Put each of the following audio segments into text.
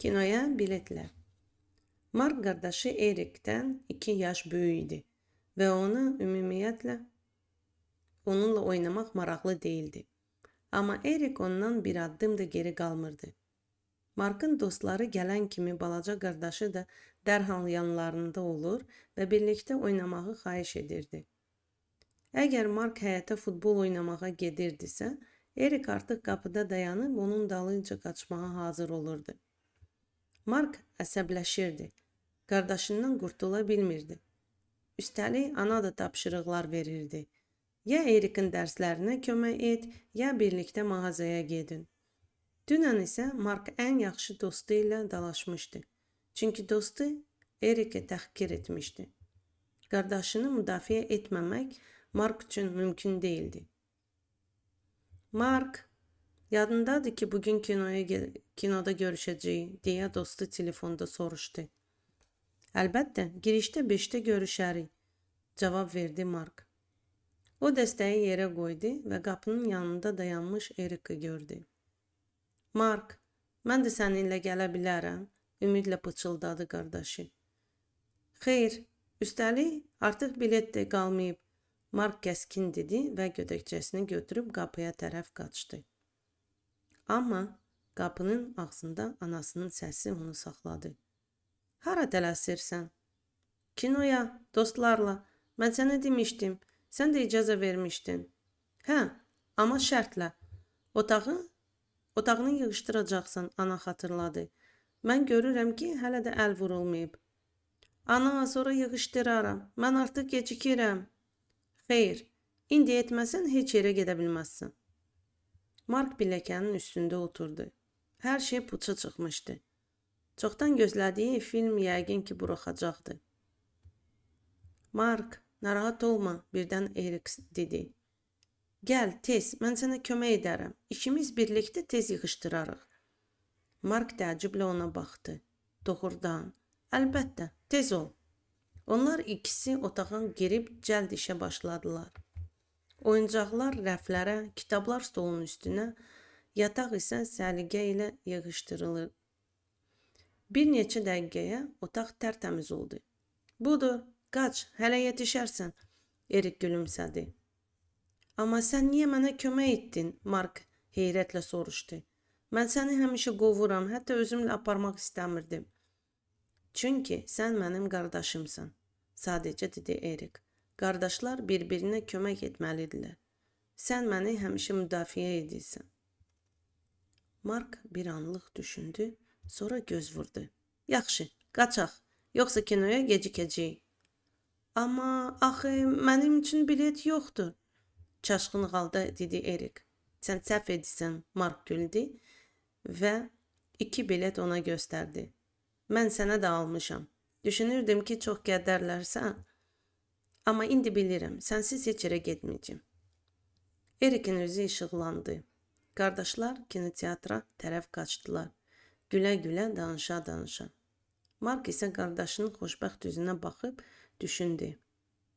Kinoya biletlər. Mark qardaşı Erikdən 2 yaş böyük idi və ona ümumiyyətlə onunla oynamaq maraqlı değildi. Amma Erik ondan bir addım da geri qalmırdı. Markın dostları gələn kimi balaca qardaşı da dərhal yanlarında olur və birlikdə oynamağı xahiş edirdi. Əgər Mark həyətə futbol oynamağa gedirdisə, Erik artıq qapıda dayanıb onun dalınca qaçmağa hazır olurdu. Mark əsəbləşirdi. Qardaşından qurtula bilmirdi. Üstəlik ana da tapşırıqlar verirdi. Ya Erikin dərslərinə kömək et, ya birlikdə mağazaya gedin. Dünən isə Mark ən yaxşı dostu ilə dalaşmışdı. Çünki dostu Eriki təhqir etmişdi. Qardaşını müdafiə etməmək Mark üçün mümkün değildi. Mark, yadındadır ki bugün kinoda görüşəcəyik, deyə dostu telefonda soruşdu. Əlbəttə, girişdə 5-də görüşərik, cavab verdi Mark. O dəstəyi yerə qoydu və qapının yanında dayanmış Eriki gördü. Mark, mən də səninlə gələ bilərəm, ümidlə pıçıldadı qardaşı. Xeyr, üstəlik artıq bilet də qalmayıb, Mark kəskin dedi və gödəkçəsini götürüb qapıya tərəf qaçdı. Amma qapının ağzında anasının səsi onu saxladı. Hara tələsirsən? Kinoya, dostlarla. Mən sənə demişdim. Sən də icazə vermişdin. Hə, amma şərtlə. Otağını yığışdıracaqsan, ana xatırladı. Mən görürəm ki, hələ də əl vurulmayıb. Ana, sonra yığışdıraram. Mən artıq gecikirəm. Xeyr, indi etməsən heç yerə gedə bilməzsən. Mark pilləkənin üstündə oturdu. Hər şey puça çıxmışdı. Çoxdan gözlədiyi film yəqin ki buraxacaqdı. Mark, narahat olma, birdən Erik dedi. Gəl, tez, mən sənə kömək edərəm. İkimiz birlikdə tez yığışdırarıq. Mark təəccüblə ona baxdı. Doğrudan, əlbəttə, tez ol. Onlar ikisi otağa girib cəld işə başladılar. Oyuncaqlar rəflərə, kitablar stolun üstünə, yataq isə səliqə ilə yığışdırılır. Bir neçə dəqiqəyə otaq tərtəmiz oldu. Budur, qaç, hələ yetişərsən, Erik gülümsədi. Amma sən niyə mənə kömək etdin, Mark heyrətlə soruşdu. Mən səni həmişə qovuram, hətta özümlə aparmaq istəmirdim. Çünki sən mənim qardaşımsan, sadəcə dedi Erik. Qardaşlar bir-birinə kömək etməlidirlər. Sən məni həmişə müdafiə edirsən. Mark bir anlıq düşündü, sonra göz vurdu. Yaxşı, qaçaq, yoxsa kinoya gecikəcəyik. Amma axı mənim üçün bilet yoxdur. Çaşqın halda dedi Erik. Sən səhv edirsən, Mark güldü və 2 bilet ona göstərdi. Mən sənə də almışam. Düşünürdüm ki, çox qədərlərsən. Amma indi bilirəm, sənsiz heç yerə getməyəcəm. Erikin üzü işıqlandı. Qardaşlar kinoteatra tərəf qaçdılar. Gülə-gülə, danışa-danışa. Mark isə qardaşının xoşbəxt üzünə baxıb düşündü.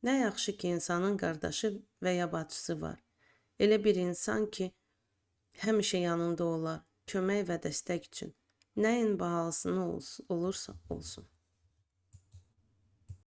Nə yaxşı ki, insanın qardaşı və ya bacısı var. Elə bir insan ki, həmişə yanında olar, kömək və dəstək üçün. Nəyin bahalısını olursa olsun.